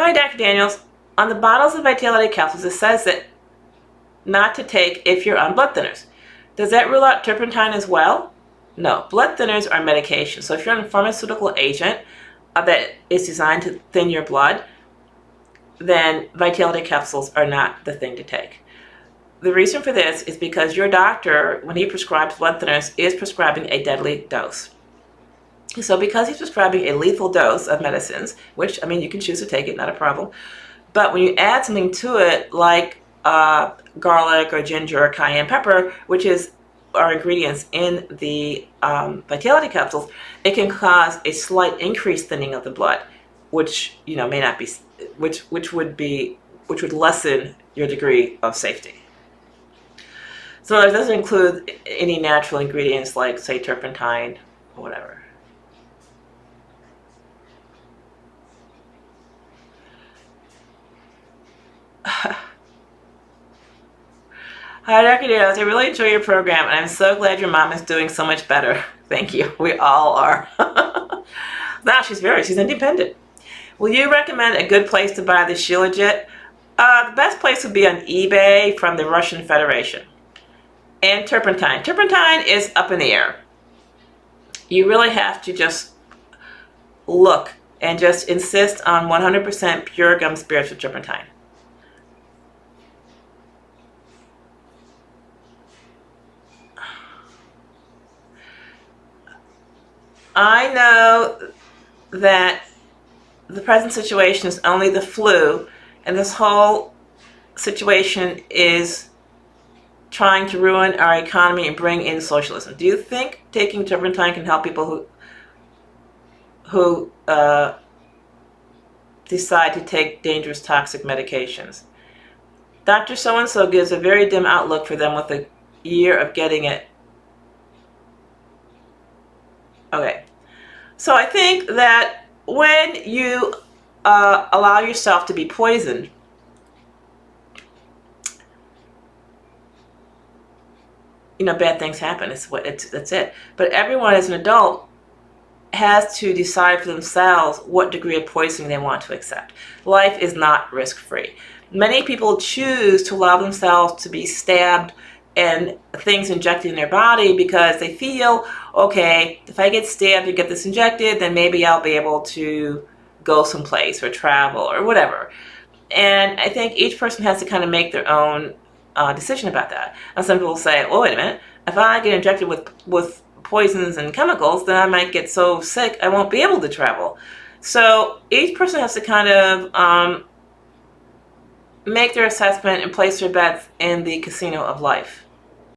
Hi, Dr. Daniels. On the bottles of Vitality Capsules, it says that not to take if you're on blood thinners. Does that rule out turpentine as well? No. Blood thinners are medication. So if you're on a pharmaceutical agent that is designed to thin your blood, then Vitality Capsules are not the thing to take. The reason for this is because your doctor, when he prescribes blood thinners, is prescribing a deadly dose. So because he's prescribing a lethal dose of medicines, which, I mean, you can choose to take it, not a problem. But when you add something to it like garlic or ginger or cayenne pepper, which are ingredients in the Vitality Capsules, it can cause a slight increased thinning of the blood, which may not be, which would lessen your degree of safety. So it doesn't include any natural ingredients like, say, turpentine or whatever. Hi, Dr. Daniels. I really enjoy your program, and I'm so glad your mom is doing so much better. Thank you. We all are. Now she's independent. Will you recommend a good place to buy the Shilajit? The best place would be on eBay from the Russian Federation. And turpentine. Turpentine is up in the air. You really have to just look and just insist on 100% pure gum spirits with turpentine. I know that the present situation is only the flu, and this whole situation is trying to ruin our economy and bring in socialism. Do you think taking turpentine can help people who decide to take dangerous toxic medications? Dr. So-and-so gives a very dim outlook for them with a year of getting it. Okay. So I think that when you allow yourself to be poisoned, bad things happen. That's it. But everyone as an adult has to decide for themselves what degree of poisoning they want to accept. Life is not risk-free. Many people choose to allow themselves to be stabbed and things injected in their body because they feel, okay, if I get stabbed and get this injected, then maybe I'll be able to go someplace or travel or whatever. And I think each person has to kind of make their own decision about that. And some people say, oh, wait a minute, if I get injected with poisons and chemicals, then I might get so sick I won't be able to travel. So each person has to kind of make their assessment and place their bets in the casino of life.